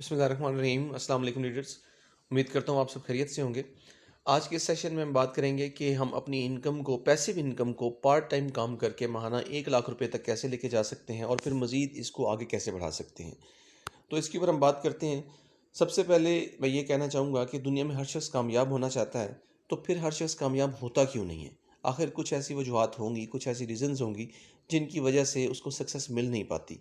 बिस्मिल्लाहिर्रहमानिर्रहीम। अस्सलाम वालेकुम लीडर्स। उम्मीद करता हूँ आप सब खैरियत से होंगे। आज के इस सेशन में हम बात करेंगे कि हम अपनी इनकम को, पैसिव इनकम को पार्ट टाइम काम करके माहाना 1 लाख रुपए तक कैसे लेके जा सकते हैं और फिर मज़ीद इसको आगे कैसे बढ़ा सकते हैं। तो इसके ऊपर हम बात करते हैं। सबसे पहले मैं ये कहना चाहूँगा कि दुनिया में हर शख्स कामयाब होना चाहता है, तो फिर हर शख्स कामयाब होता क्यों नहीं है? आखिर कुछ ऐसी वजूहात होंगी, कुछ ऐसी रीज़न्स होंगी जिनकी वजह से उसको सक्सेस मिल नहीं पाती।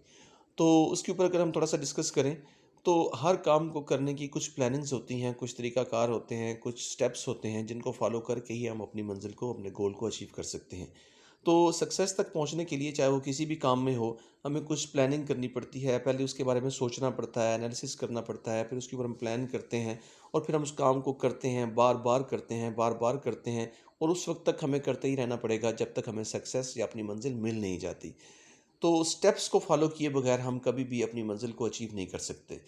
तो उसके ऊपर अगर हम थोड़ा-सा डिस्कस करें, तो हर काम को करने की कुछ प्लानिंग्स होती हैं, कुछ तरीक़ाकार होते हैं, कुछ स्टेप्स होते हैं जिनको फ़ॉलो करके ही हम अपनी मंज़िल को, अपने गोल को अचीव कर सकते हैं। तो सक्सेस तक पहुँचने के लिए चाहे वो किसी भी काम में हो, हमें कुछ प्लानिंग करनी पड़ती है। पहले उसके बारे में सोचना पड़ता है, एनालिसिस करना पड़ता है, फिर उसके ऊपर हम प्लान करते हैं और फिर हम उस काम को करते हैं, बार-बार करते हैं, बार-बार करते हैं और उस वक़्त तक हमें करते ही रहना पड़ेगा जब तक हमें सक्सेस या अपनी मंज़िल मिल नहीं जाती। तो स्टेप्स को फॉलो किए बगैर हम कभी भी अपनी मंजिल को अचीव नहीं कर सकते।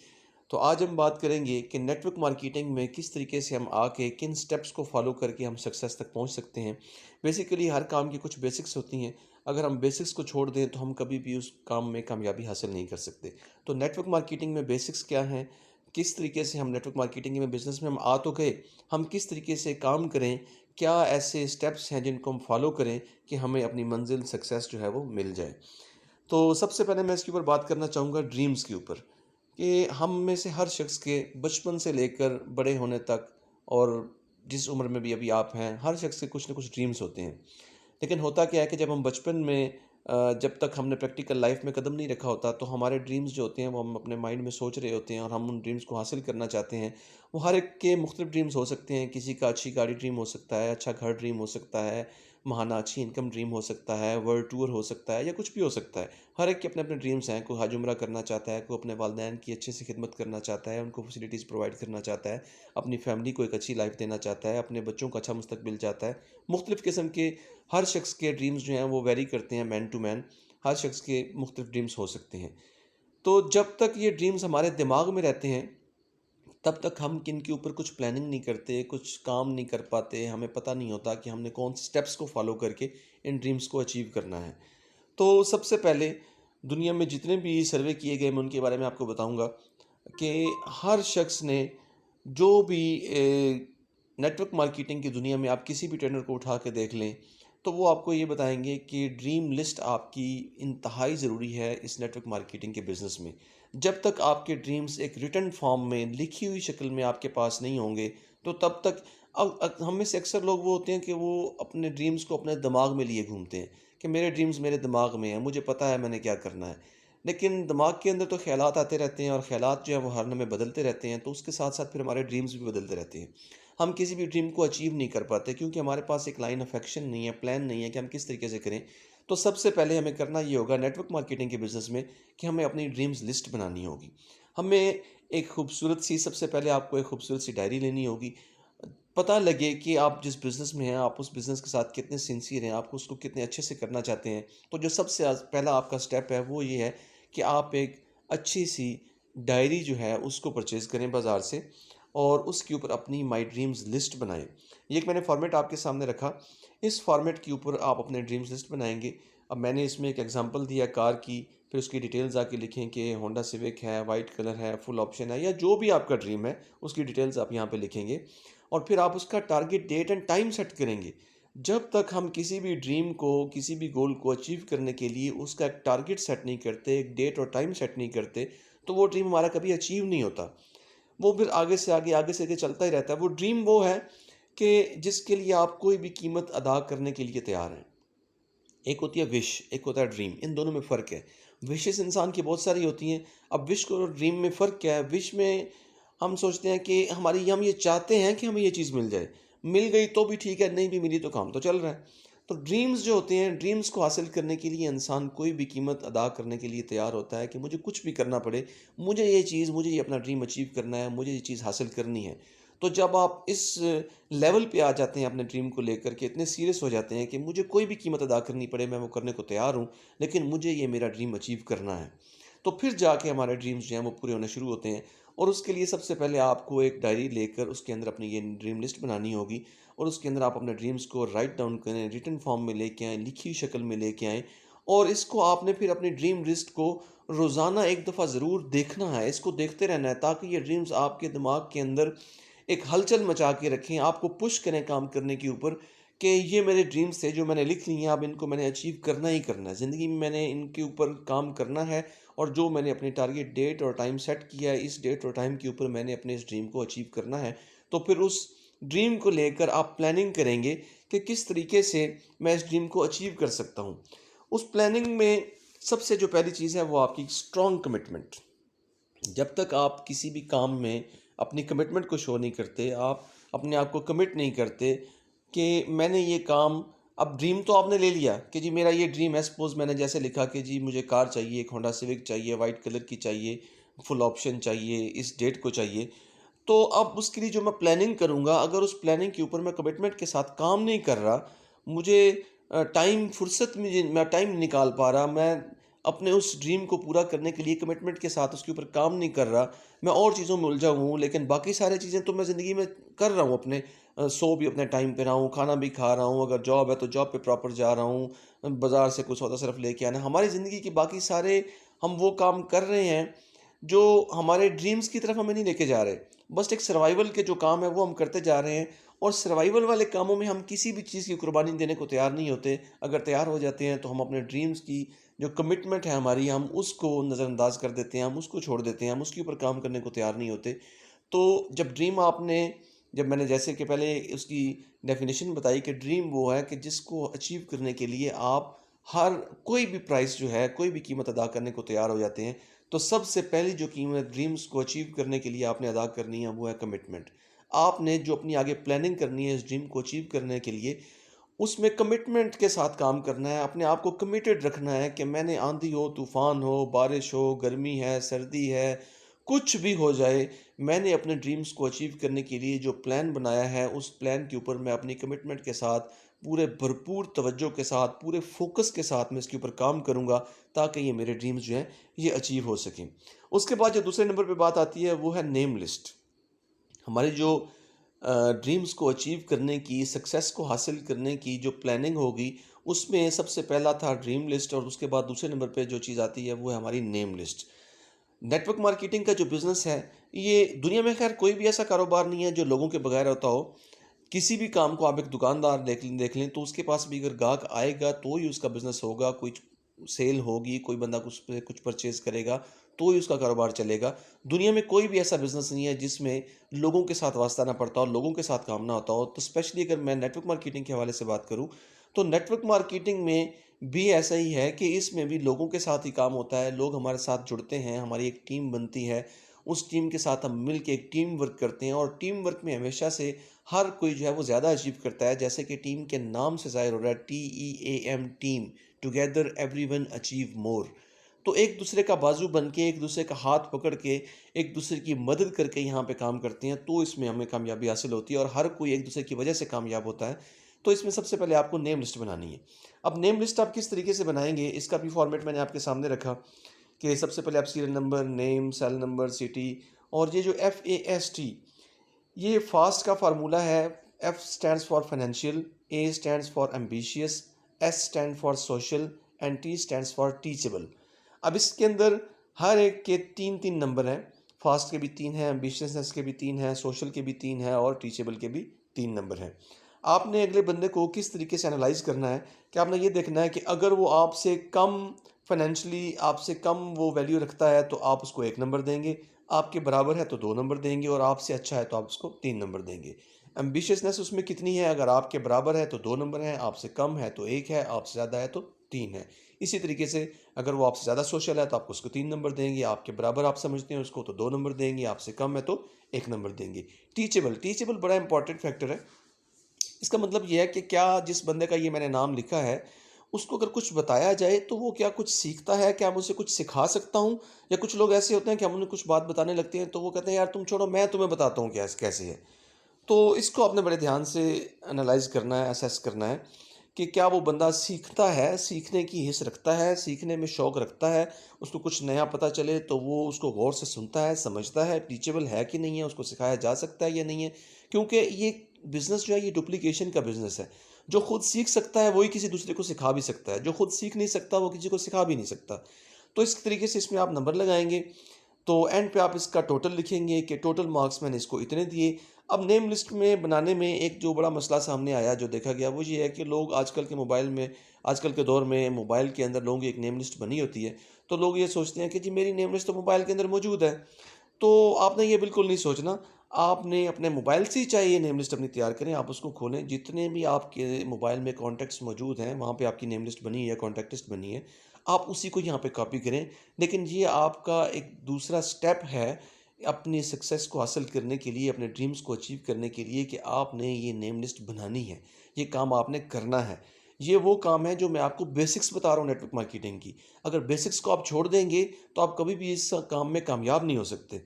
तो आज हम बात करेंगे कि नेटवर्क मार्केटिंग में किस तरीके से हम आके किन स्टेप्स को फॉलो करके हम सक्सेस तक पहुंच सकते हैं। बेसिकली हर काम की कुछ बेसिक्स होती हैं। अगर हम बेसिक्स को छोड़ दें तो हम कभी भी उस काम में कामयाबी हासिल नहीं कर सकते। तो नेटवर्क मार्केटिंग में बेसिक्स क्या हैं, किस तरीके से हम नेटवर्क मार्केटिंग में बिजनेस में हम आ तो गए, हम किस तरीके से काम करें, क्या ऐसे स्टेप्स हैं जिनको हम फॉलो करें कि हमें अपनी मंजिल सक्सेस जो है वो मिल जाए। तो सबसे पहले मैं इसके ऊपर बात करना चाहूँगा ड्रीम्स के ऊपर, कि हम में से हर शख्स के बचपन से लेकर बड़े होने तक और जिस उम्र में भी अभी आप हैं, हर शख्स के कुछ ना कुछ ड्रीम्स होते हैं। लेकिन होता क्या है कि जब हम बचपन में जब तक हमने प्रैक्टिकल लाइफ में कदम नहीं रखा होता, तो हमारे ड्रीम्स जो होते हैं वो हम अपने माइंड में सोच रहे होते हैं और हम उन ड्रीम्स को हासिल करना चाहते हैं। वो हर एक के मुख्तलिफ ड्रीम्स हो सकते हैं। किसी का अच्छी गाड़ी ड्रीम हो सकता है, अच्छा घर ड्रीम हो सकता है, महाना अच्छी इनकम ड्रीम हो सकता है, वर्ल्ड टूर हो सकता है या कुछ भी हो सकता है। हर एक के अपने-अपने ड्रीम्स हैं। कोई हज उम्रा करना चाहता है, कोई अपने वालिदैन की अच्छे से खिदमत करना चाहता है, उनको फैसिलिटीज़ प्रोवाइड करना चाहता है, अपनी फैमिली को एक अच्छी लाइफ देना चाहता है, अपने बच्चों को अच्छा मुस्तकबिल चाहता है। मुख्तलिफ़ किस्म के हर शख्स के ड्रीम्स जो हैं वो वेरी करते हैं मैन टू मैन। हर शख्स के मुख्तलिफ ड्रीम्स हो सकते हैं। तो जब तक ये ड्रीम्स हमारे दिमाग में रहते हैं, तब तक हम इनके ऊपर कुछ प्लानिंग नहीं करते, कुछ काम नहीं कर पाते, हमें पता नहीं होता कि हमने कौन से स्टेप्स को फॉलो करके इन ड्रीम्स को अचीव करना है। तो सबसे पहले दुनिया में जितने भी सर्वे किए गए मैं उनके बारे में आपको बताऊंगा कि हर शख्स ने जो भी नेटवर्क मार्केटिंग की दुनिया में आप किसी भी ट्रेनर को उठा के देख लें, तो वो आपको ये बताएंगे कि ड्रीम लिस्ट आपकी इंतहाई ज़रूरी है इस नेटवर्क मार्केटिंग के बिज़नेस में। जब तक आपके ड्रीम्स एक रिटन फॉर्म में लिखी हुई शक्ल में आपके पास नहीं होंगे, तो तब तक हम में से अक्सर लोग वो होते हैं कि वो अपने ड्रीम्स को अपने दिमाग में लिए घूमते हैं कि मेरे ड्रीम्स मेरे दिमाग में हैं, मुझे पता है मैंने क्या करना है। लेकिन दिमाग के अंदर तो ख़्यालात आते रहते हैं और ख़्यालात जो है वो हर लम्हे बदलते रहते हैं, तो उसके साथ-साथ फिर हमारे ड्रीम्स भी बदलते रहते हैं। हम किसी भी ड्रीम को अचीव नहीं कर पाते क्योंकि हमारे पास एक लाइन ऑफ एक्शन नहीं है, प्लान नहीं है कि हम किस तरीके से करें। तो सबसे पहले हमें करना ये होगा नेटवर्क मार्केटिंग के बिज़नेस में कि हमें अपनी ड्रीम्स लिस्ट बनानी होगी। हमें एक खूबसूरत सी सबसे पहले आपको एक खूबसूरत सी डायरी लेनी होगी। पता लगे कि आप जिस बिज़नेस में हैं, आप उस बिज़नेस के साथ कितने सिंसियर हैं, आप उसको कितने अच्छे से करना चाहते हैं। तो जो सबसे पहला आपका स्टेप है वो ये है कि आप एक अच्छी-सी डायरी जो है उसको परचेज़ करें बाज़ार से और उसके ऊपर अपनी माय ड्रीम्स लिस्ट बनाएँ। ये एक मैंने फ़ॉर्मेट आपके सामने रखा। इस फ़ॉर्मेट के ऊपर आप अपने ड्रीम्स लिस्ट बनाएँगे। अब मैंने इसमें एक एग्ज़ाम्पल दिया कार की, फिर उसकी डिटेल्स आके लिखें कि होंडा सिविक है, वाइट कलर है, फुल ऑप्शन है या जो भी आपका ड्रीम है, उसकी डिटेल्स आप यहाँ पे लिखेंगे। और फिर आप उसका target date and time set करेंगे। जब तक हम किसी भी ड्रीम को, किसी भी गोल को अचीव करने के लिए उसका एक टारगेट सेट नहीं करते, एक डेट और टाइम सेट नहीं करते, तो वो ड्रीम हमारा कभी अचीव नहीं होता। वो फिर आगे से आगे चलता ही रहता है। वो ड्रीम वो है कि जिसके लिए आप कोई भी कीमत अदा करने के लिए तैयार हैं। एक होती है विश, एक होता है ड्रीम, इन दोनों में फ़र्क है। विशेज़ इंसान की बहुत सारी होती हैं। अब विश और ड्रीम में फ़र्क क्या है? विश में हम सोचते हैं कि हम ये चाहते हैं कि हमें ये चीज़ मिल जाए। मिल गई तो भी ठीक है, नहीं भी मिली तो काम तो चल रहा है। तो ड्रीम्स जो होते हैं, ड्रीम्स को हासिल करने के लिए इंसान कोई भी कीमत अदा करने के लिए तैयार होता है कि मुझे कुछ भी करना पड़े, मुझे ये अपना ड्रीम अचीव करना है, मुझे ये चीज़ हासिल करनी है। तो जब आप इस लेवल पे आ जाते हैं अपने ड्रीम को लेकर के, इतने सीरियस हो जाते हैं कि मुझे कोई भी कीमत अदा करनी पड़े, मैं वो करने को तैयार हूँ, लेकिन मुझे ये मेरा ड्रीम अचीव करना है। तो फिर जाके हमारे ड्रीम्स जो हैं वो पूरे होने शुरू होते हैं और उसके लिए सबसे पहले आपको एक डायरी लेकर उसके अंदर अपनी ये ड्रीम लिस्ट बनानी होगी और उसके अंदर आप अपने ड्रीम्स को राइट डाउन करें, रिटन फॉर्म में लेके आएँ, लिखी हुई शक्ल में लेके आएँ और इसको आपने फिर अपनी ड्रीम लिस्ट को रोज़ाना एक दफ़ा ज़रूर देखना है, इसको देखते रहना है ताकि ये ड्रीम्स आपके दिमाग के अंदर एक हलचल मचा के रखें, आपको पुश करें काम करने के ऊपर कि ये मेरे ड्रीम्स थे जो मैंने लिख लिए हैं, अब इनको मैंने अचीव करना ही करना है। ज़िंदगी में मैंने इनके ऊपर काम करना है और जो मैंने अपनी टारगेट डेट और टाइम सेट किया है, इस डेट और टाइम के ऊपर मैंने अपने इस ड्रीम को अचीव करना है। तो फिर उस ड्रीम को लेकर आप प्लानिंग करेंगे कि किस तरीके से मैं इस ड्रीम को अचीव कर सकता हूँ। उस प्लानिंग में सबसे जो पहली चीज़ है वो आपकी स्ट्रॉन्ग कमिटमेंट। जब तक आप किसी भी काम में अपनी कमिटमेंट को शो नहीं करते, आप अपने आप को कमिट नहीं करते कि मैंने ये काम, अब ड्रीम तो आपने ले लिया कि जी मेरा ये ड्रीम है, सपोज़ मैंने जैसे लिखा कि जी मुझे कार चाहिए, एक होंडा सिविक चाहिए, वाइट कलर की चाहिए, फुल ऑप्शन चाहिए, इस डेट को चाहिए। तो अब उसके लिए जो मैं प्लानिंग करूँगा, अगर उस प्लानिंग के ऊपर मैं कमिटमेंट के साथ काम नहीं कर रहा, मुझे टाइम फुर्सत में मैं टाइम नहीं निकाल पा रहा, मैं अपने उस ड्रीम को पूरा करने के लिए कमिटमेंट के साथ उसके ऊपर काम नहीं कर रहा, मैं और चीज़ों में उलझा हुआ हूँ, लेकिन बाकी सारी चीज़ें तो मैं ज़िंदगी में कर रहा हूँ अपने, सो भी अपने टाइम पे रहा हूँ, खाना भी खा रहा हूँ, अगर जॉब है तो जॉब पे प्रॉपर जा रहा हूँ, बाज़ार से कुछ सौदा सिर्फ लेके आना है। हमारी ज़िंदगी के बाकी सारे हम वो काम कर रहे हैं जो हमारे ड्रीम्स की तरफ हमें नहीं लेके जा रहे। बस एक सर्वाइवल के जो काम है वो हम करते जा रहे हैं और सर्वाइवल वाले कामों में हम किसी भी चीज़ की कुर्बानी देने को तैयार नहीं होते। अगर तैयार हो जाते हैं तो हम अपने ड्रीम्स की जो कमिटमेंट है हमारी, हम उसको नज़रअंदाज कर देते हैं, हम उसको छोड़ देते हैं, हम उसके ऊपर काम करने को तैयार नहीं होते। तो जब मैंने जैसे कि पहले उसकी डेफिनेशन बताई कि ड्रीम वो है कि जिसको अचीव करने के लिए आप हर कोई भी प्राइस जो है, कोई भी कीमत अदा करने को तैयार हो जाते हैं। तो सबसे पहली जो कीमत ड्रीम्स को अचीव करने के लिए आपने अदा करनी है वो है कमिटमेंट। आपने जो अपनी आगे प्लानिंग करनी है इस ड्रीम को अचीव करने के लिए, उसमें कमिटमेंट के साथ काम करना है, अपने आप को कमिटेड रखना है कि मैंने आंधी हो, तूफान हो, बारिश हो, गर्मी है, सर्दी है, कुछ भी हो जाए, मैंने अपने ड्रीम्स को अचीव करने के लिए जो प्लान बनाया है, उस प्लान के ऊपर मैं अपनी कमिटमेंट के साथ, पूरे भरपूर तवज्जो के साथ, पूरे फोकस के साथ मैं इसके ऊपर काम करूँगा ताकि ये मेरे ड्रीम्स जो हैं, ये अचीव हो सकें। उसके बाद जो दूसरे नंबर पे बात आती है, वो है नेम लिस्ट। हमारी जो ड्रीम्स को अचीव करने की, सक्सेस को हासिल करने की जो प्लानिंग होगी, उसमें सबसे पहला था ड्रीम लिस्ट और उसके बाद दूसरे नंबर पे जो चीज़ आती है, वो है हमारी नेम लिस्ट। नेटवर्क मार्केटिंग का जो बिज़नेस है, ये दुनिया में खैर कोई भी ऐसा कारोबार नहीं है जो लोगों के बगैर होता हो। किसी भी काम को आप एक दुकानदार देख लें तो उसके पास भी अगर ग्राहक आएगा तो ही उसका बिज़नेस होगा, कुछ सेल होगी, कोई बंदा कुछ पे कुछ परचेज़ करेगा तो ही उसका कारोबार चलेगा। दुनिया में कोई भी ऐसा बिज़नेस नहीं है जिसमें लोगों के साथ वास्ता ना पड़ता हो, लोगों के साथ काम ना होता हो। तो स्पेशली अगर मैं नेटवर्क मार्केटिंग के हवाले से बात करूँ, तो नेटवर्क मार्केटिंग में भी ऐसा ही है कि इसमें भी लोगों के साथ ही काम होता है, लोग हमारे साथ जुड़ते हैं, हमारी एक टीम बनती है, उस टीम के साथ हम मिल के एक टीम वर्क करते हैं और टीम वर्क में हमेशा से हर कोई जो है वो ज़्यादा अचीव करता है। जैसे कि टीम के नाम से ज़ाहिर हो रहा है, TEAM team, together everyone achieve more. तो एक दूसरे का बाजू बन के, एक दूसरे का हाथ पकड़ के, एक दूसरे की मदद करके यहाँ पे काम करते हैं, तो इसमें हमें कामयाबी हासिल होती है और हर कोई एक दूसरे की वजह से कामयाब होता है। तो इसमें सबसे पहले आपको नेम लिस्ट बनानी है। अब नेम लिस्ट आप किस तरीके से बनाएँगे, इसका भी फॉर्मेट मैंने आपके सामने रखा कि सबसे पहले आप serial number, name, cell number, city और ये जो FAST, ये फास्ट का फार्मूला है। F stands for financial, A stands for ambitious, S stand for social and T stands for teachable. अब इसके अंदर हर एक के 3-3 नंबर हैं। फास्ट के भी 3 हैं, एम्बिशियसनेस के भी 3 हैं, सोशल के भी 3 हैं और टीचेबल के भी 3 नंबर हैं। आपने अगले बंदे को किस तरीके से एनालाइज़ करना है कि आपने ये देखना है कि अगर वो आपसे कम फाइनेंशियली, आपसे कम वो वैल्यू रखता है तो आप उसको 1 नंबर देंगे, आपके बराबर है तो 2 नंबर देंगे और आपसे अच्छा है तो आप उसको 3 नंबर देंगे। एम्बिशियसनेस उसमें कितनी है, अगर आपके बराबर है तो 2 नंबर हैं, आपसे कम है तो 1 है, आपसे ज़्यादा है तो 3 है। इसी तरीके से अगर वो आपसे ज़्यादा सोशल है तो आप उसको 3 नंबर देंगे, आपके बराबर आप समझते हैं उसको तो 2 नंबर देंगे, आपसे कम है तो 1 नंबर देंगे। टीचेबल, टीचेबल बड़ा इंपॉर्टेंट फैक्टर है। इसका मतलब ये है कि क्या जिस बंदे का ये मैंने नाम लिखा है, उसको अगर कुछ बताया जाए तो वो क्या कुछ सीखता है? क्या मैं उसे कुछ सिखा सकता हूँ? या कुछ लोग ऐसे होते हैं कि हम उन्हें कुछ बात बताने लगते हैं तो वो कहते हैं यार तुम छोड़ो, मैं तुम्हें बताता हूँ कैसे है। तो इसको आपने बड़े ध्यान से एनालाइज़ करना है, असेस करना है कि क्या वो बंदा सीखता है, सीखने की हिस्स रखता है, सीखने में शौक़ रखता है, उसको कुछ नया पता चले तो वो उसको गौर से सुनता है, समझता है, टीचेबल है कि नहीं है, उसको सिखाया जा सकता है या नहीं है। क्योंकि ये बिज़नेस जो है ये डुप्लीकेशन का बिज़नेस है। जो खुद सीख सकता है वही किसी दूसरे को सिखा भी सकता है, जो खुद सीख नहीं सकता वो किसी को सिखा भी नहीं सकता। तो इस तरीके से इसमें आप नंबर लगाएँगे, तो एंड पे आप इसका टोटल लिखेंगे कि टोटल मार्क्स मैंने इसको इतने दिए। अब नेम लिस्ट में बनाने में एक जो बड़ा मसला सामने आया, जो देखा गया, वो ये है कि लोग आजकल के दौर में मोबाइल के अंदर लोगों की एक नेम लिस्ट बनी होती है, तो लोग ये सोचते हैं कि जी मेरी नेम लिस्ट तो मोबाइल के अंदर मौजूद है। तो आपने ये बिल्कुल नहीं सोचना, आपने अपने मोबाइल से ही चाहे ये नेम लिस्ट अपनी तैयार करें, आप उसको खोलें, जितने भी आपके मोबाइल में कॉन्टैक्ट्स मौजूद हैं, वहाँ पे आपकी नेम लिस्ट बनी है, कॉन्टैक्ट लिस्ट बनी है, आप उसी को यहाँ पे कॉपी करें। लेकिन ये आपका एक दूसरा स्टेप है अपनी सक्सेस को हासिल करने के लिए, अपने ड्रीम्स को अचीव करने के लिए, कि आपने ये नेम लिस्ट बनानी है, ये काम आपने करना है। ये वो काम है जो मैं आपको बेसिक्स बता रहा हूँ नेटवर्क मार्केटिंग की। अगर बेसिक्स को आप छोड़ देंगे, तो आप कभी भी इस काम में कामयाब नहीं हो सकते।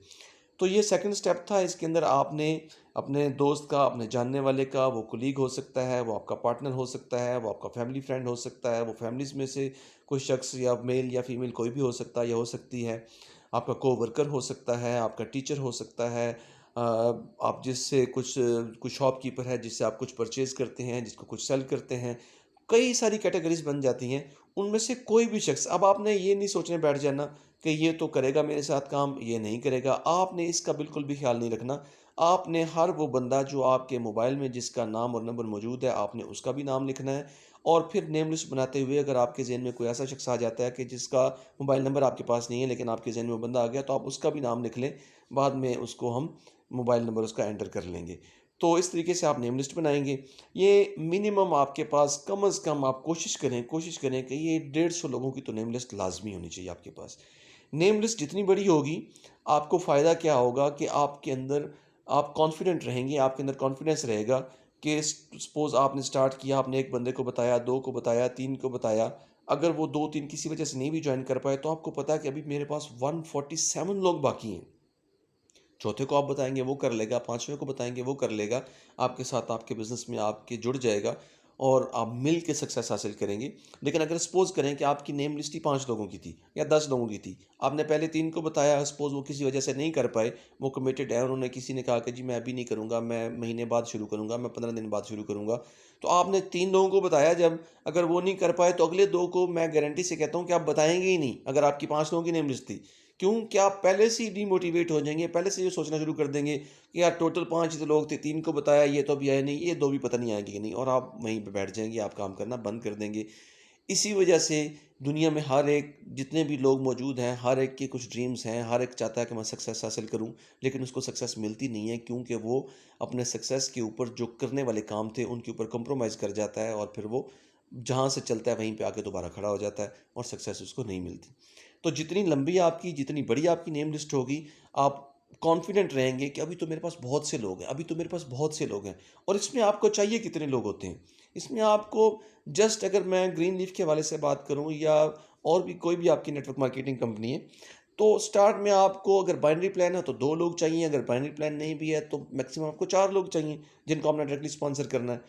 तो ये सेकंड स्टेप था, इसके अंदर आपने अपने दोस्त का, अपने जानने वाले का, वो कोलीग हो सकता है, वो आपका पार्टनर हो सकता है, वो आपका फैमिली फ्रेंड हो सकता है, वो फैमिलीज़ में से कोई शख्स या मेल या फीमेल कोई भी हो सकता है या हो सकती है, आपका कोवर्कर हो सकता है, आपका टीचर हो सकता है, आप जिससे कुछ शॉपकीपर है जिससे आप कुछ परचेज़ करते हैं, जिसको कुछ सेल करते हैं, कई सारी कैटेगरीज़ बन जाती हैं। उनमें से कोई भी शख्स, अब आपने ये नहीं सोचने बैठ जाना कि ये तो करेगा मेरे साथ काम, ये नहीं करेगा। आपने इसका बिल्कुल भी ख़्याल नहीं रखना। आपने हर वो बंदा जो आपके मोबाइल में जिसका नाम और नंबर मौजूद है, आपने उसका भी नाम लिखना है। और फिर नेम लिस्ट बनाते हुए अगर आपके ज़हन में कोई ऐसा शख्स आ जाता है कि जिसका मोबाइल नंबर आपके पास नहीं है, लेकिन आपके ज़हन में वो बंदा आ गया, तो आप उसका भी नाम लिख लें। बाद में उसको हम मोबाइल नंबर उसका एंटर कर लेंगे। तो इस तरीके से आप नेम लिस्ट बनाएँगे। ये मिनिमम आपके पास कम से कम आप कोशिश करें कि ये 150 लोगों की तो नेम लिस्ट लाज़मी होनी चाहिए आपके पास। नेम लिस्ट जितनी बड़ी होगी, आपको फ़ायदा क्या होगा कि आपके अंदर आप कॉन्फिडेंट रहेंगे, आपके अंदर कॉन्फिडेंस रहेगा कि सपोज़ आपने स्टार्ट किया, आपने 1 बंदे को बताया, 2 को बताया, 3 को बताया। अगर वो 2-3 किसी वजह से नहीं भी जॉइन कर पाए, तो आपको पता है कि अभी मेरे पास 147 लोग बाकी हैं। चौथे को आप बताएँगे वो कर लेगा, 5वें को बताएँगे वो कर लेगा, आपके साथ आपके बिज़नेस में आपके जुड़ जाएगा और आप मिल के सक्सेस हासिल करेंगे। लेकिन अगर सपोज़ करें कि आपकी नेम लिस्ट ही 5 लोगों की थी या 10 लोगों की थी, आपने पहले 3 को बताया, सपोज़ वो किसी वजह से नहीं कर पाए, वो कमिटेड है, उन्होंने किसी ने कहा कि जी मैं अभी नहीं करूँगा, मैं महीने बाद शुरू करूँगा, मैं 15 दिन बाद शुरू करूँगा। तो आपने 3 लोगों को बताया जब, अगर वो नहीं कर पाए, तो अगले 2 को मैं गारंटी से कहता हूँ कि आप बताएँगे ही नहीं, अगर आपकी 5 लोगों की नेम लिस्ट थी। क्यों? कि आप पहले से ही डिमोटिवेट हो जाएँगे, पहले से ये सोचना शुरू कर देंगे कि यार टोटल 5 ही तो लोग थे, 3 को बताया, ये तो अभी आए नहीं, ये 2 भी पता नहीं आएँगे कि नहीं, और आप वहीं पे बैठ जाएँगे, आप काम करना बंद कर देंगे। इसी वजह से दुनिया में हर एक, जितने भी लोग मौजूद हैं, हर एक के कुछ ड्रीम्स हैं, हर एक चाहता है कि मैं सक्सेस हासिल करूँ, लेकिन उसको सक्सेस मिलती नहीं है, क्योंकि वो अपने सक्सेस के ऊपर जो करने वाले काम थे, उनके ऊपर कॉम्प्रोमाइज़ कर जाता है, और फिर वो जहाँ से चलता है वहीं पे आके दोबारा खड़ा हो जाता है और सक्सेस उसको नहीं मिलती। तो जितनी लंबी आपकी, जितनी बड़ी आपकी नेम लिस्ट होगी, आप कॉन्फिडेंट रहेंगे कि अभी तो मेरे पास बहुत से लोग हैं, अभी तो मेरे पास बहुत से लोग हैं। और इसमें आपको चाहिए कितने लोग होते हैं? इसमें आपको जस्ट, अगर मैं ग्रीन लीफ के हवाले से बात करूँ या और भी कोई भी आपकी नेटवर्क मार्केटिंग कंपनी है, तो स्टार्ट में आपको अगर बाइनरी प्लान है तो 2 लोग चाहिए, अगर बाइनरी प्लान नहीं भी है तो मैक्सिमम आपको 4 लोग चाहिए, जिनको आपने डायरेक्टली स्पॉन्सर करना है।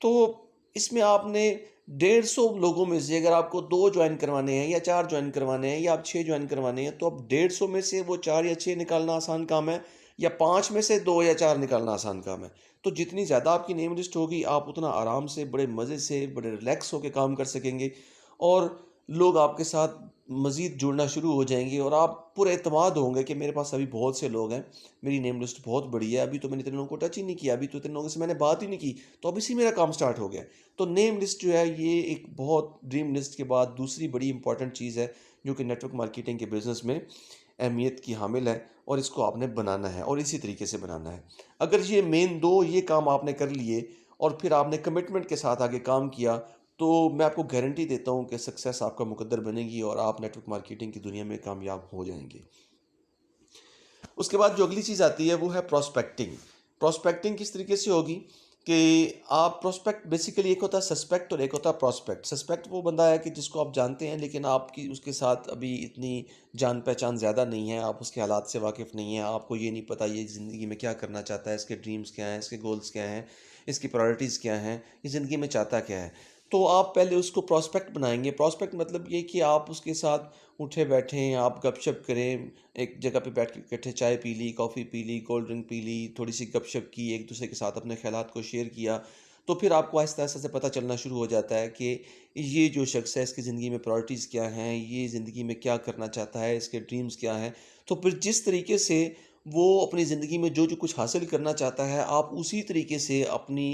तो इसमें आपने 150 लोगों में से अगर आपको 2 जॉइन करवाने हैं या 4 जॉइन करवाने हैं या आप 6 जॉइन करवाने हैं, तो अब 150 में से वो 4 या 6 निकालना आसान काम है, या 5 में से 2 या 4 निकालना आसान काम है। तो जितनी ज़्यादा आपकी नेम लिस्ट होगी, आप उतना आराम से, बड़े मज़े से, बड़े रिलैक्स होके काम कर सकेंगे, और लोग आपके साथ मज़ीद जुड़ना शुरू हो जाएँगे, और आप पूरे एतमाद होंगे कि मेरे पास अभी बहुत से लोग हैं, मेरी नेम लिस्ट बहुत बड़ी है, अभी तो मैंने इतने लोगों को टच ही नहीं किया, अभी तो इतने लोगों से मैंने बात ही नहीं की, तो अभी से मेरा काम स्टार्ट हो गया। तो नेम लिस्ट जो है, ये एक बहुत, ड्रीम लिस्ट के बाद दूसरी बड़ी इंपॉर्टेंट चीज़ है, जो कि नेटवर्क मार्केटिंग के बिज़नेस में अहमियत की हामिल है, और इसको आपने बनाना है और इसी तरीके से बनाना है। अगर ये मेन 2 ये काम आपने कर लिए और फिर आपने कमिटमेंट के साथ आगे काम किया, तो मैं आपको गारंटी देता हूँ कि सक्सेस आपका मुकद्दर बनेगी और आप नेटवर्क मार्केटिंग की दुनिया में कामयाब हो जाएँगे। उसके बाद जो अगली चीज़ आती है वो है प्रोस्पेक्टिंग। प्रोस्पेक्टिंग किस तरीके से होगी कि आप प्रोस्पेक्ट, बेसिकली एक होता है सस्पेक्ट और एक होता है प्रोस्पेक्ट। सस्पेक्ट वो बंदा है कि जिसको आप जानते हैं, लेकिन आपकी उसके साथ अभी इतनी जान पहचान ज़्यादा नहीं है, आप उसके हालात से वाकिफ़ नहीं हैं, आपको ये नहीं पता ये ज़िंदगी में क्या करना चाहता है, इसके ड्रीम्स क्या हैं, इसके गोल्स क्या हैं, इसकी प्रायोरिटीज़ क्या हैं, ये ज़िंदगी में चाहता क्या है। तो आप पहले उसको प्रोस्पेक्ट बनाएँगे। प्रोस्पेक्ट मतलब ये कि आप उसके साथ उठे-बैठें, आप गपशप करें, एक जगह पे बैठ के इकट्ठे चाय पी ली, कॉफ़ी पी ली, कोल्ड ड्रिंक पी ली, थोड़ी-सी गपशप की, एक-दूसरे के साथ अपने ख़्यालात को शेयर किया। तो फिर आपको आहिस्ता-आहिस्ता से पता चलना शुरू हो जाता है कि ये जो शख्स है इसकी ज़िंदगी में प्रायोरिटीज़ क्या हैं, ये ज़िंदगी में क्या करना चाहता है, इसके ड्रीम्स क्या हैं। तो फिर जिस तरीके से वो अपनी ज़िंदगी में जो-जो कुछ हासिल करना चाहता है, आप उसी तरीके से अपनी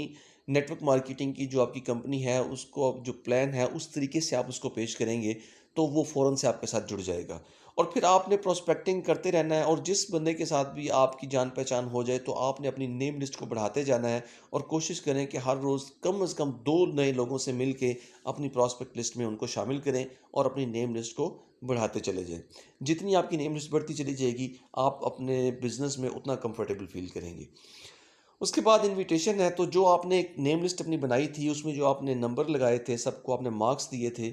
नेटवर्क मार्केटिंग की जो आपकी कंपनी है, उसको जो प्लान है, उस तरीके से आप उसको पेश करेंगे, तो वो फ़ौरन से आपके साथ जुड़ जाएगा। और फिर आपने प्रोस्पेक्टिंग करते रहना है और जिस बंदे के साथ भी आपकी जान-पहचान हो जाए, तो आपने अपनी नेम लिस्ट को बढ़ाते जाना है और कोशिश करें कि हर रोज़ कम से कम 2 नए लोगों से मिल के अपनी प्रॉस्पेक्ट लिस्ट में उनको शामिल करें और अपनी नेम लिस्ट को बढ़ाते चले जाएँ। जितनी आपकी नेम लिस्ट बढ़ती चली जाएगी, आप अपने बिज़नेस में उतना कंफर्टेबल फ़ील करेंगे। उसके बाद इन्विटेशन है, तो जो आपने एक नेम लिस्ट अपनी बनाई थी, उसमें जो आपने नंबर लगाए थे, सबको आपने मार्क्स दिए थे,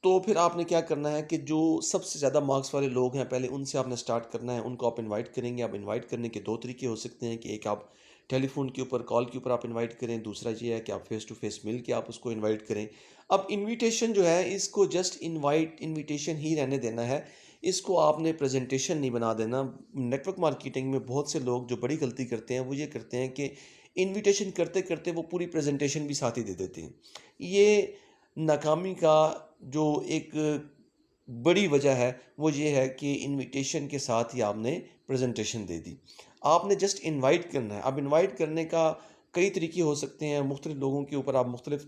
तो फिर आपने क्या करना है कि जो सबसे ज़्यादा मार्क्स वाले लोग हैं, पहले उनसे आपने स्टार्ट करना है, उनको आप इनवाइट करेंगे। आप इनवाइट करने के 2 तरीके हो सकते हैं कि एक आप टेलीफ़ोन के ऊपर, कॉल के ऊपर आप इनवाइट करें, दूसरा ये है कि आप फ़ेस टू फ़ेस मिल के आप उसको इनवाइट करें। अब इन्विटेशन जो है, इसको जस्ट इन्विटेशन ही रहने देना है, इसको आपने प्रेज़ेंटेशन नहीं बना देना। नेटवर्क मार्केटिंग में बहुत से लोग जो बड़ी गलती करते हैं, वो ये करते हैं कि इन्विटेशन करते-करते वो पूरी प्रेज़ेंटेशन भी साथ ही दे देते हैं। ये नाकामी का जो एक बड़ी वजह है, वो ये है कि इन्विटेशन के साथ ही आपने प्रेज़ेंटेशन दे दी। आपने जस्ट इनवाइट करना है। अब इनवाइट करने का कई तरीके हो सकते हैं, मुख्तलिफ़ लोगों के ऊपर आप मुख्तलिफ़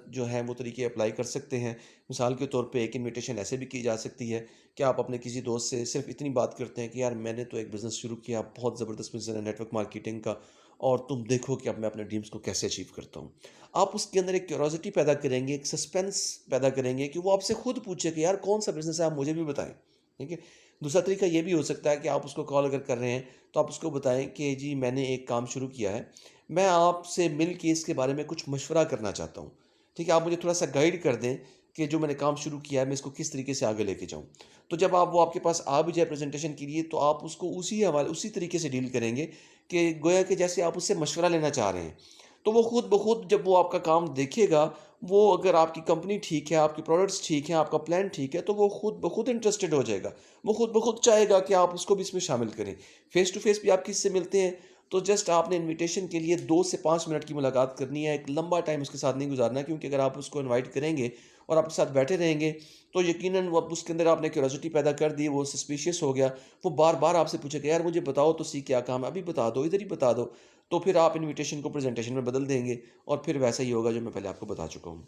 जो हैं वो तरीके अप्लाई कर सकते हैं। मिसाल के तौर पे एक इन्विटेशन ऐसे भी की जा सकती है कि आप अपने किसी दोस्त से सिर्फ़ इतनी बात करते हैं कि यार मैंने तो एक बिज़नेस शुरू किया, बहुत ज़बरदस्त बिज़नेस है नेटवर्क मार्केटिंग का, और तुम देखो कि अब मैं अपने ड्रीम्स को कैसे अचीव करता हूँ। आप उसके अंदर एक क्यूरियोसिटी पैदा करेंगे, एक सस्पेंस पैदा करेंगे कि वो आपसे खुद पूछे कि यार कौन-सा बिज़नेस है, आप मुझे भी बताएँ, ठीक है? दूसरा तरीका ये भी हो सकता है कि आप उसको कॉल अगर कर रहे हैं, तो आप उसको बताएँ कि जी मैंने एक काम शुरू किया है, मैं आपसे मिल के इसके बारे में कुछ मशवरा करना चाहता हूँ, ठीक है? आप मुझे थोड़ा-सा गाइड कर दें कि जो मैंने काम शुरू किया है, मैं इसको किस तरीके से आगे लेके जाऊँ। तो जब आप वो आपके पास आ भी जाए प्रेज़ेंटेशन के लिए, तो आप उसको उसी तरीके से डील करेंगे कि गोया कि जैसे आप उससे मशवरा लेना चाह रहे हैं। तो वो खुद ब खुद जब वो आपका काम देखेगा, वो अगर आपकी कंपनी ठीक है, आपके प्रोडक्ट्स ठीक हैं, आपका प्लान ठीक है, तो वो खुद ब खुद इंटरेस्टेड हो जाएगा। वो खुद ब खुद चाहेगा कि आप उसको भी इसमें शामिल करें। फ़ेस टू फ़ेस भी आप किसी से मिलते हैं, तो जस्ट आपने इन्विटेशन के लिए 2 से 5 मिनट की मुलाकात करनी है, एक लंबा टाइम उसके साथ नहीं गुज़ारना है, क्योंकि अगर आप उसको इनवाइट करेंगे और आपके साथ बैठे रहेंगे, तो यकीनन वो अब उसके अंदर आपने क्यूरियोसिटी पैदा कर दी, वो सस्पिशियस हो गया, वो बार-बार आपसे पूछेगा, यार मुझे बताओ तो सही क्या काम है? अभी बता दो, इधर ही बता दो। तो फिर आप इन्विटेशन को प्रेज़ेंटेशन में बदल देंगे और फिर वैसा ही होगा जो मैं पहले आपको बता चुका हूँ।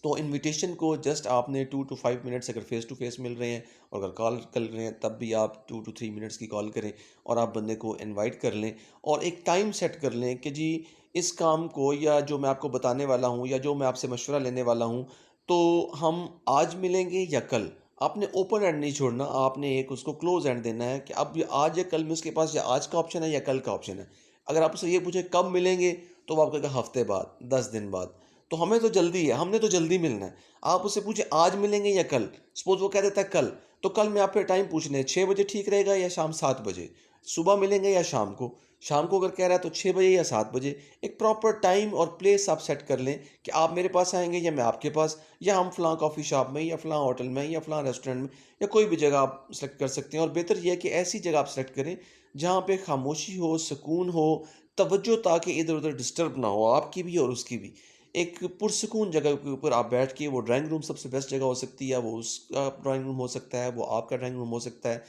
तो इन्विटेशन को जस्ट आपने 2 टू 5 मिनट्स अगर फ़ेस टू फ़ेस मिल रहे हैं और अगर कॉल कर रहे हैं, तब भी आप 2 टू 3 मिनट्स की कॉल करें और आप बंदे को इनवाइट कर लें और एक टाइम सेट कर लें कि जी इस काम को, या जो मैं आपको बताने वाला हूँ, या जो मैं आपसे मशवरा लेने वाला हूँ, तो हम आज मिलेंगे या कल। आपने ओपन एंड नहीं छोड़ना, आपने एक उसको क्लोज़ एंड देना है कि अब ये आज या कल में उसके पास या आज का ऑप्शन है या कल का ऑप्शन है। अगर आप उससे ये पूछें कब मिलेंगे, तो वो आपको कहेगा हफ़्ते बाद, 10 दिन बाद। तो हमें तो जल्दी है, हमने तो जल्दी मिलना है। आप उससे पूछें आज मिलेंगे या कल? सपोज़ वो कह देता है कल, तो कल में आप फिर टाइम पूछ लें 6 बजे ठीक रहेगा या शाम 7 बजे? सुबह मिलेंगे या शाम को? शाम को अगर कह रहा है तो 6 बजे या 7 बजे? एक प्रॉपर टाइम और प्लेस आप सेट कर लें कि आप मेरे पास आएँगे या मैं आपके पास, या हम फलाँ कॉफ़ी शॉप में या फलाँ होटल में या फलाँ रेस्टोरेंट में, या कोई भी जगह आप सेलेक्ट कर सकते हैं। और बेहतर ये है कि ऐसी जगह आप सेलेक्ट करें जहाँ पे खामोशी हो, सुकून हो, तवज्जो, ताकि इधर-उधर डिस्टर्ब ना हो, आपकी भी और उसकी भी। एक पुरसुकून जगह के ऊपर आप बैठ के, वो ड्राइंग रूम सबसे बेस्ट जगह हो सकती है, वो उसका ड्राइंग रूम हो सकता है, वो आपका ड्राइंग रूम हो सकता है।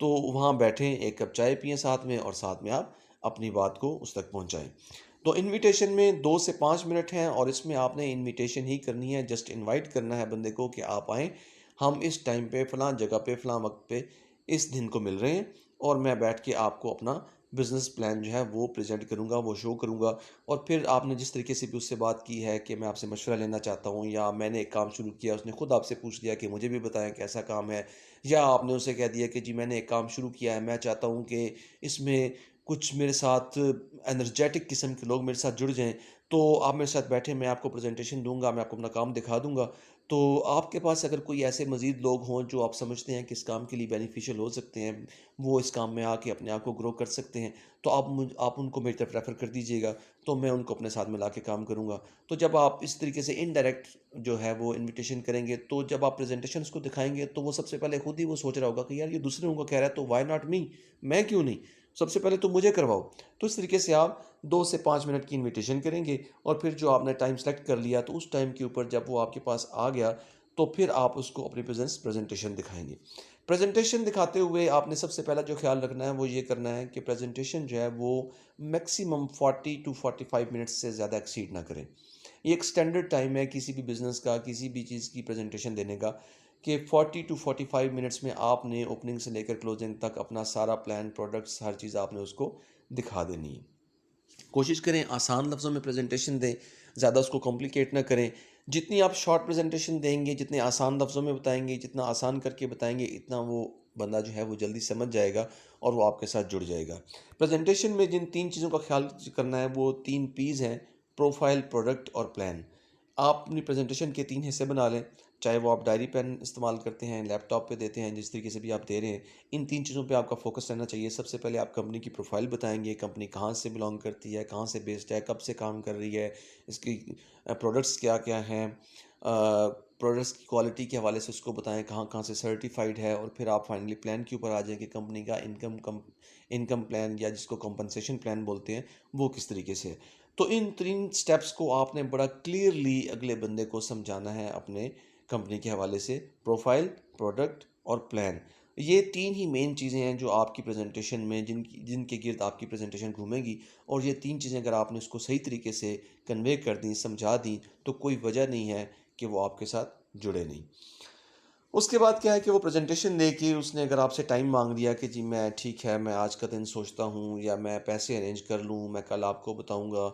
तो वहाँ बैठें, एक कप चाय पिएँ साथ में और साथ में आप अपनी बात को उस तक पहुँचाएँ। तो इन्विटेशन में 2 से 5 मिनट हैं और इसमें आपने इन्विटेशन ही करनी है, जस्ट इनवाइट करना है बंदे को कि आप आएँ, हम इस टाइम पे, फलाँ जगह पे, फलाँ वक़्त पे, इस दिन को मिल रहे हैं और मैं बैठ के आपको अपना बिज़नेस प्लान जो है वो प्रेज़ेंट करूँगा, वो शो करूँगा। और फिर आपने जिस तरीके से भी उससे बात की है कि मैं आपसे मशवरा लेना चाहता हूँ, या मैंने एक काम शुरू किया, उसने खुद आपसे पूछ लिया कि मुझे भी बताएँ कैसा काम है, या आपने उसे कह दिया कि जी मैंने एक काम शुरू किया है, मैं चाहता हूँ कि इसमें कुछ मेरे साथ एनर्जेटिक किस्म के लोग मेरे साथ जुड़ जाएँ, तो आप मेरे साथ बैठें, मैं आपको प्रेज़ेंटेशन दूँगा, मैं आपको अपना काम दिखा दूँगा। तो आपके पास अगर कोई ऐसे मज़ीद लोग हों जो आप समझते हैं कि इस काम के लिए बेनिफिशियल हो सकते हैं, वो इस काम में आके अपने आप को ग्रो कर सकते हैं, तो आप उनको मेरी तरफ रेफ़र कर दीजिएगा, तो मैं उनको अपने साथ मिला के काम करूँगा। तो जब आप इस तरीके से इनडायरेक्ट जो है वो इन्विटेशन करेंगे, तो जब आप प्रेज़ेंटेशन उसको दिखाएँगे, तो वो सबसे पहले खुद ही वो सोच रहा होगा कि यार ये दूसरे लोगों को कह रहा है, तो व्हाई नॉट मी? मैं क्यों नहीं? सबसे पहले तो मुझे करवाओ। तो इस तरीके से आप 2 से 5 मिनट की इन्विटेशन करेंगे और फिर जो आपने टाइम सेलेक्ट कर लिया तो उस टाइम के ऊपर जब वो आपके पास आ गया तो फिर आप उसको अपनी प्रेजेंटेशन दिखाएंगे। प्रेजेंटेशन दिखाते हुए आपने सबसे पहला जो ख्याल रखना है वो ये करना है कि प्रेजेंटेशन जो है वो मैक्सिमम 40 टू 45 मिनट्स से ज़्यादा एक्सीड ना करें। ये एक स्टैंडर्ड टाइम है किसी भी बिजनेस का, किसी भी चीज़ की प्रेजेंटेशन देने का, कि 40 टू 45 मिनट्स में आपने ओपनिंग से लेकर क्लोजिंग तक अपना सारा प्लान, प्रोडक्ट्स, हर चीज़ आपने उसको दिखा देनी है। कोशिश करें आसान लफ्ज़ों में प्रेजेंटेशन दें, ज़्यादा उसको कॉम्प्लिकेट ना करें। जितनी आप शॉर्ट प्रेजेंटेशन देंगे, जितने आसान लफ्ज़ों में बताएंगे, जितना आसान करके बताएंगे, इतना वो बंदा जो है वो जल्दी समझ जाएगा और वो आपके साथ जुड़ जाएगा। प्रेजेंटेशन में जिन 3 चीज़ों का ख्याल करना है वो 3 पीज़ हैं: प्रोफाइल, प्रोडक्ट और प्लान। आप अपनी प्रेजेंटेशन के 3 हिस्से बना लें, चाहे वो आप डायरी पेन इस्तेमाल करते हैं, लैपटॉप पे देते हैं, जिस तरीके से भी आप दे रहे हैं, इन 3 चीज़ों पे आपका फोकस रहना चाहिए। सबसे पहले आप कंपनी की प्रोफाइल बताएँगे, कंपनी कहाँ से बिलॉन्ग करती है, कहाँ से बेस्ड है, कब से काम कर रही है, इसकी प्रोडक्ट्स क्या-क्या हैं, प्रोडक्ट्स की क्वालिटी के हवाले से उसको बताएँ, कहाँ-कहाँ से सर्टिफ़ाइड है, और फिर आप फाइनली प्लान के ऊपर आ जाएँ कि कंपनी का इनकम प्लान या जिसको कंपनसेशन प्लान बोलते हैं, वो किस तरीके से है। तो इन 3 स्टेप्स को आपने बड़ा क्लियरली अगले बंदे को समझाना है अपने कंपनी के हवाले से: प्रोफाइल, प्रोडक्ट और प्लान। ये 3 ही मेन चीज़ें हैं जो आपकी प्रेजेंटेशन में जिनकी जिनके गिर्द आपकी प्रेजेंटेशन घूमेगी, और ये 3 चीज़ें अगर आपने उसको सही तरीके से कन्वे कर दी, समझा दी, तो कोई वजह नहीं है कि वो आपके साथ जुड़े नहीं। उसके बाद क्या है कि वो प्रेजेंटेशन देके उसने अगर आपसे टाइम माँग लिया कि जी मैं ठीक है, मैं आज का दिन सोचता हूँ या मैं पैसे अरेंज कर लूँ, मैं कल आपको बताऊँगा,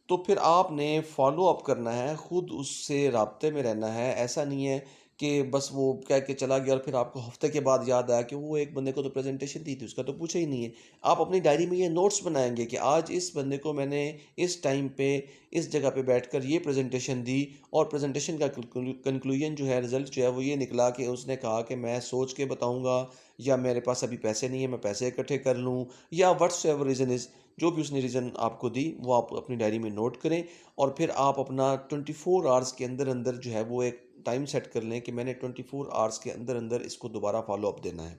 तो फिर आपने फ़ॉलो अप करना है, ख़ुद उससे राब्ते में रहना है। ऐसा नहीं है कि बस वो कह के चला गया और फिर आपको हफ़्ते के बाद याद आया कि वो एक बंदे को तो प्रेजेंटेशन दी थी, उसका तो पूछा ही नहीं है। आप अपनी डायरी में ये नोट्स बनाएँगे कि आज इस बंदे को मैंने इस टाइम पे, इस जगह पे बैठकर ये प्रेजेंटेशन दी, और प्रेजेंटेशन का कंक्लूजन जो है, रिजल्ट जो है वो ये निकला कि उसने कहा कि मैं सोच के बताऊंगा, या मेरे पास अभी पैसे नहीं है, मैं पैसे इकट्ठे कर लूं, या व्हाट्सएवर रीज़न इज़, जो भी उसने रीज़न आपको दी वो आप अपनी डायरी में नोट करें। और फिर आप अपना 24 आवर्स के अंदर अंदर जो है वो एक टाइम सेट कर लें कि मैंने 24 आवर्स के अंदर अंदर इसको दोबारा फॉलो अप देना है।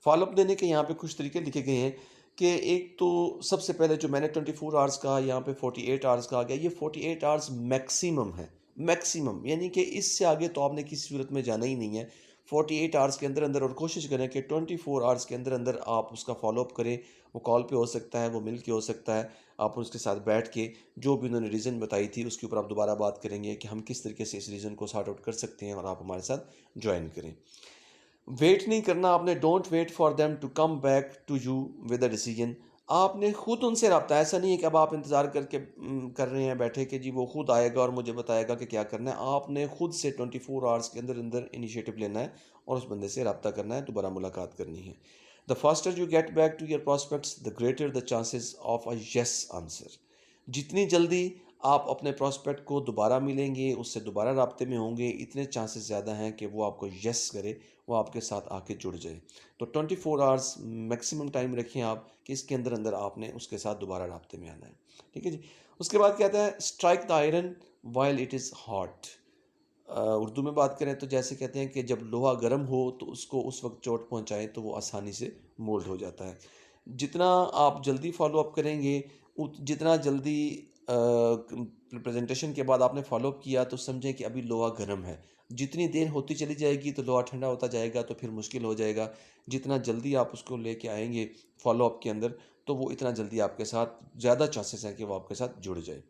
फॉलो अप देने के यहाँ पे कुछ तरीके लिखे गए हैं कि एक तो सबसे पहले जो मैंने 24 आवर्स कहा, यहाँ पे 48 आवर्स कहा गया। ये 48 आवर्स मैक्सिमम है, मैक्सिमम, यानी कि इससे आगे तो आपने किसी सूरत में जाना ही नहीं है। 48 आवर्स के अंदर अंदर, और कोशिश करें कि 24 आवर्स के अंदर अंदर आप उसका फॉलो अप करें। वो कॉल पे हो सकता है, वो मिल के हो सकता है, आप उसके साथ बैठ के जो भी उन्होंने रीज़न बताई थी उसके ऊपर आप दोबारा बात करेंगे कि हम किस तरीके से इस रीज़न को सॉर्ट आउट कर सकते हैं, और आप हमारे साथ ज्वाइन करें। वेट नहीं करना आपने, don't wait for them to come back to you with a decision. आपने खुद उनसे रब्ता, ऐसा नहीं है कि अब आप इंतज़ार करके कर रहे हैं बैठे कि जी वो खुद आएगा और मुझे बताएगा कि क्या करना है। आपने खुद से 24 आवर्स के अंदर अंदर इनिशिएटिव लेना है और उस बंदे से रब्ता करना है, दोबारा मुलाकात करनी है। The faster you get back to your prospects the greater the chances of a yes answer. जितनी जल्दी आप अपने प्रॉस्पेक्ट को दोबारा मिलेंगे, उससे दोबारा राब्ते में होंगे, इतने चांसेस ज़्यादा हैं कि वो आपको यस करे, वो आपके साथ आके जुड़ जाए। तो 24 आवर्स मैक्सिमम टाइम रखें आप कि इसके अंदर अंदर आपने उसके साथ दोबारा राब्ते में आना है। ठीक है जी। उसके बाद कहता है strike the iron while it is hot. Urdu में बात करें तो जैसे कहते हैं कि जब लोहा गर्म हो तो उसको उस वक्त चोट पहुंचाएं तो वो आसानी से मोल्ड हो जाता है। जितना आप जल्दी फॉलो अप करेंगे, जितना जल्दी प्रेजेंटेशन के बाद आपने फॉलो अप किया तो समझें कि अभी लोहा गर्म है। जितनी देर होती चली जाएगी तो लोहा ठंडा होता जाएगा, तो फिर मुश्किल हो जाएगा। जितना जल्दी आप उसको लेके आएंगे फॉलो अप के अंदर, तो वो इतना जल्दी आपके साथ ज़्यादा चांसेस हैं कि वो आपके साथ जुड़ जाए।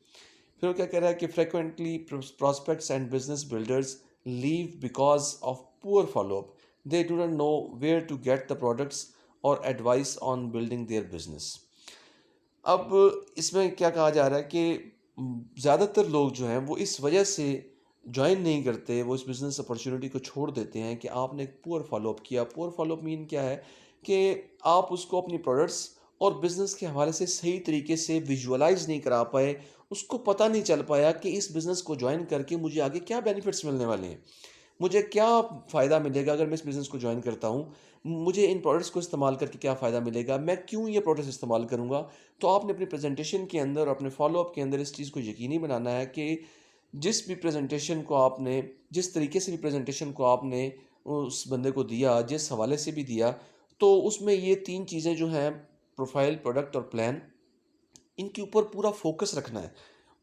फिर वो क्या कह रहा है कि frequently prospects and business builders leave because of poor follow up. They do not know where to get the products और advice on building their business. अब इसमें क्या कहा जा रहा है कि ज़्यादातर लोग जो हैं वो इस वजह से जॉइन नहीं करते, वो इस बिज़नेस अपॉर्चुनिटी को छोड़ देते हैं कि आपने एक पुअर फॉलो अप किया। पुअर फॉलो अप मीन क्या है कि आप उसको अपनी प्रोडक्ट्स और बिज़नेस के हवाले से सही तरीके से विजुअलाइज़ नहीं करा पाए। उसको पता नहीं चल पाया कि इस बिज़नेस को जॉइन करके मुझे आगे क्या बेनिफिट्स मिलने वाले हैं। मुझे क्या फ़ायदा मिलेगा अगर मैं इस बिज़नेस को जॉइन करता हूँ? मुझे इन प्रोडक्ट्स को इस्तेमाल करके क्या फ़ायदा मिलेगा? मैं क्यों ये प्रोडक्ट्स इस्तेमाल करूँगा? तो आपने अपनी प्रेज़ेंटेशन के अंदर और अपने फ़ॉलो-अप के अंदर इस चीज़ को यकीनी बनाना है कि जिस भी प्रेज़ेंटेशन को आपने, जिस तरीके से भी प्रेज़ेंटेशन को आपने उस बंदे को दिया, जिस हवाले से भी दिया, तो उसमें ये 3 चीज़ें जो हैं प्रोफाइल, प्रोडक्ट और प्लान, इनके ऊपर पूरा फोकस रखना है।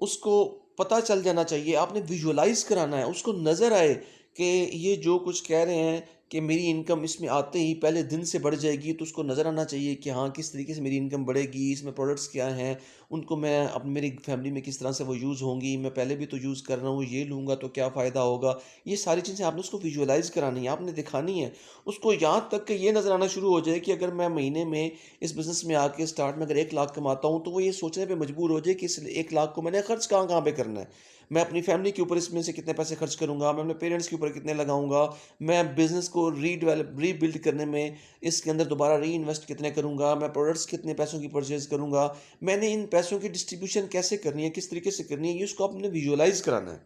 उसको पता चल जाना चाहिए, आपने विजुअलाइज़ कराना है, उसको नज़र आए कि ये जो कुछ कह रहे हैं कि मेरी इनकम इसमें आते ही पहले दिन से बढ़ जाएगी, तो उसको नज़र आना चाहिए कि हाँ, किस तरीके से मेरी इनकम बढ़ेगी, इसमें प्रोडक्ट्स क्या हैं, उनको मैं अब मेरी फैमिली में किस तरह से वो यूज़ होंगी, मैं पहले भी तो यूज़ कर रहा हूँ, ये लूँगा तो क्या फ़ायदा होगा। ये सारी चीज़ें आपने उसको विजुअलाइज़ करानी है, आपने दिखानी है। उसको यहाँ तक कि ये नज़र आना शुरू हो जाए कि अगर मैं महीने में इस बिज़नेस में आके स्टार्ट में अगर 1 लाख कमाता हूँ, तो वो ये सोचने पे मजबूर हो जाए कि इस 1 लाख को मैंने खर्च कहाँ-कहाँ पे करना है। मैं अपनी फैमिली के ऊपर इसमें से कितने पैसे खर्च करूँगा, मैं अपने पेरेंट्स के ऊपर कितने लगाऊँगा, मैं बिज़नेस को रीबिल्ड करने में इसके अंदर दोबारा रीइन्वेस्ट कितने करूँगा, मैं प्रोडक्ट्स कितने पैसों की परचेज़ करूँगा, मैंने इन पैसों की डिस्ट्रीब्यूशन कैसे करनी है, किस तरीके से करनी है, ये उसको आपने विजुअलाइज़ कराना है।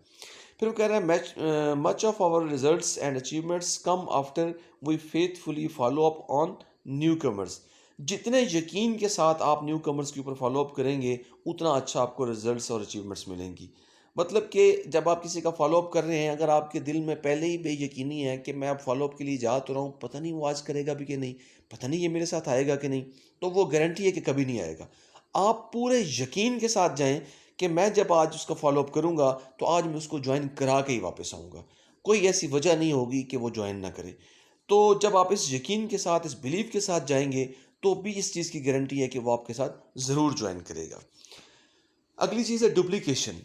फिर वो कह रहा है much of our results and achievements come after we faithfully follow up on newcomers. जितने यकीन के साथ आप न्यू कमर्स के ऊपर फॉलो अप करेंगे, उतना अच्छा आपको रिजल्ट्स और अचीवमेंट्स मिलेंगी। मतलब कि जब आप किसी का फॉलो अप कर रहे हैं, अगर आपके दिल में पहले ही बेयकीनी है कि मैं अब फॉलो अप के लिए जा तो रहा हूँ, पता नहीं वो आज करेगा भी कि नहीं, पता नहीं ये मेरे साथ आएगा कि नहीं, तो वो गारंटी है कि कभी नहीं आएगा। आप पूरे यकीन के साथ जाएं कि मैं जब आज उसका फ़ॉलो-अप करूँगा, तो आज मैं उसको जॉइन करा के ही वापस आऊँगा। कोई ऐसी वजह नहीं होगी कि वो जॉइन ना करे। तो जब आप इस यकीन के साथ, इस बिलीव के साथ जाएँगे, तो भी इस चीज़ की गारंटी है कि वो आपके साथ ज़रूर जॉइन करेगा। अगली चीज़ है डुप्लीकेशन।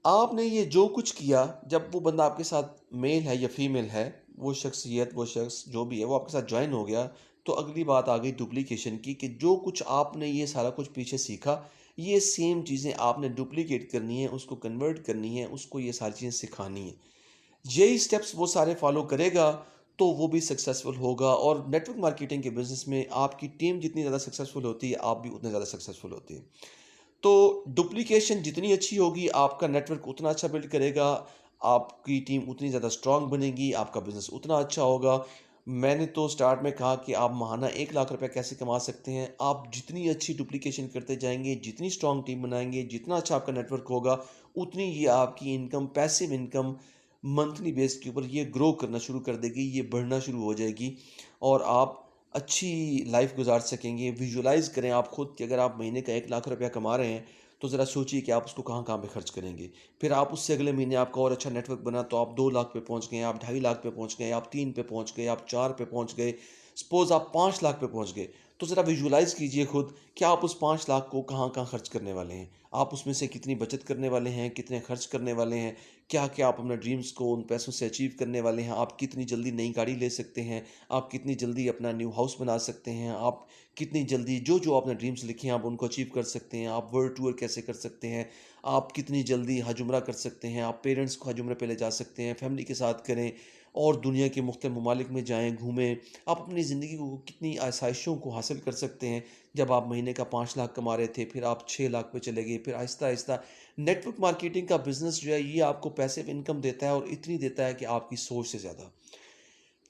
आपने ये जो कुछ किया, जब वो बंदा आपके साथ मेल है या फीमेल है, वो शख्सियत, वो शख्स जो भी है, वो आपके साथ जॉइन हो गया, तो अगली बात आ गई डुप्लीकेशन की कि जो कुछ आपने ये सारा कुछ पीछे सीखा, ये सेम चीज़ें आपने डुप्लीकेट करनी है, उसको कन्वर्ट करनी है, उसको ये सारी चीज़ें सिखानी है। यही स्टेप्स वो सारे फॉलो करेगा, तो वो भी सक्सेसफुल होगा। और नेटवर्क मार्केटिंग के बिज़नेस में आपकी टीम जितनी ज़्यादा सक्सेसफुल होती है, आप भी उतने ज़्यादा सक्सेसफुल होते हैं। तो डुप्लीकेशन जितनी अच्छी होगी, आपका नेटवर्क उतना अच्छा बिल्ड करेगा, आपकी टीम उतनी ज़्यादा स्ट्रांग बनेगी, आपका बिज़नेस उतना अच्छा होगा। मैंने तो स्टार्ट में कहा कि आप माहाना 1 लाख रुपए कैसे कमा सकते हैं। आप जितनी अच्छी डुप्लीकेशन करते जाएँगे, जितनी स्ट्रांग टीम बनाएँगे, जितना अच्छा आपका नेटवर्क होगा, उतनी ये आपकी income, passive income monthly base के ऊपर ये ग्रो करना शुरू कर देगी, ये बढ़ना शुरू हो जाएगी और आप अच्छी लाइफ गुजार सकेंगे। विजुअलाइज़ करें आप खुद कि अगर आप महीने का 1 लाख रुपया कमा रहे हैं, तो ज़रा सोचिए कि आप उसको कहाँ-कहाँ पे खर्च करेंगे। फिर आप उससे अगले महीने आपका और अच्छा नेटवर्क बना, तो आप 2 लाख पे पहुँच गए, आप 2.5 लाख पे पहुँच गए, आप 3 पे पहुँच गए, आप 4 पे पहुँच गए, सपोज़ आप 5 लाख पे पहुँच गए। तो ज़रा विजुअलाइज़ कीजिए खुद कि आप उस 5 लाख को कहाँ-कहाँ खर्च करने वाले हैं। आप उसमें से कितनी बचत करने वाले हैं, कितने खर्च करने वाले हैं, क्या-क्या आप अपने ड्रीम्स को उन पैसों से अचीव करने वाले हैं, आप कितनी जल्दी नई गाड़ी ले सकते हैं, आप कितनी जल्दी अपना न्यू हाउस बना सकते हैं, आप कितनी जल्दी जो-जो आपने ड्रीम्स लिखे हैं, आप उनको अचीव कर सकते हैं, आप वर्ल्ड टूर कैसे कर सकते हैं, आप कितनी जल्दी हज उम्रा कर सकते हैं, आप पेरेंट्स को हज उम्रे पे ले जा सकते हैं, फैमिली के साथ करें और दुनिया के मुख्तलिफ ममालिक में जाएँ, घूमें। आप अपनी ज़िंदगी को कितनी आसाइशों को हासिल कर सकते हैं। जब आप महीने का 5 लाख कमा रहे थे, फिर आप 6 लाख पे चले गए, फिर आहिस्ता-आहिस्ता नेटवर्क मार्केटिंग का बिज़नेस जो है, ये आपको पैसिव इनकम देता है और इतनी देता है कि आपकी सोच से ज़्यादा।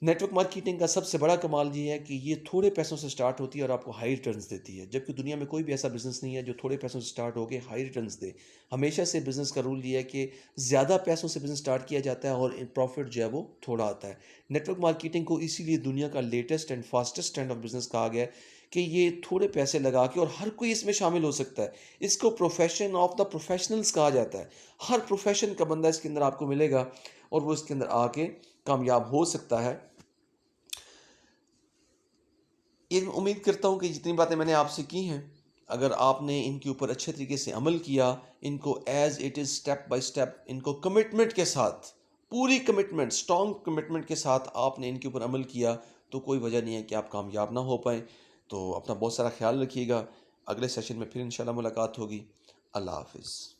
नेटवर्क मार्केटिंग का सबसे बड़ा कमाल ये है कि ये थोड़े पैसों से स्टार्ट होती है और आपको हाई रिटर्न्स देती है। जबकि दुनिया में कोई भी ऐसा बिज़नेस नहीं है जो थोड़े पैसों से स्टार्ट होके हाई रिटर्न्स दे। हमेशा से बिज़नेस का रूल ये है कि ज़्यादा पैसों से बिज़नेस स्टार्ट किया जाता है और प्रॉफिट जो है वो थोड़ा आता है। नेटवर्क मार्केटिंग को इसीलिए दुनिया का latest and fastest trend of business कहा गया है कि ये थोड़े पैसे लगा के और हर कोई इसमें शामिल हो सकता है। इसको प्रोफेशन ऑफ द प्रोफेशनल्स कहा जाता है। हर प्रोफेशन का बंदा इसके अंदर आपको मिलेगा और वो इसके अंदर आके कामयाब हो सकता है। ये उम्मीद करता हूँ कि जितनी बातें मैंने आपसे की हैं, अगर आपने इनके ऊपर अच्छे तरीके से अमल किया, इनको as it is step by step, इनको कमिटमेंट के साथ, पूरी कमिटमेंट, स्ट्रॉन्ग कमिटमेंट के साथ आपने इनके ऊपर अमल किया, तो कोई वजह नहीं है कि आप कामयाब ना हो पाएँ। तो अपना बहुत सारा ख़्याल रखिएगा। अगले सेशन में फिर इंशाल्लाह मुलाकात होगी। अल्लाह हाफ़िज़।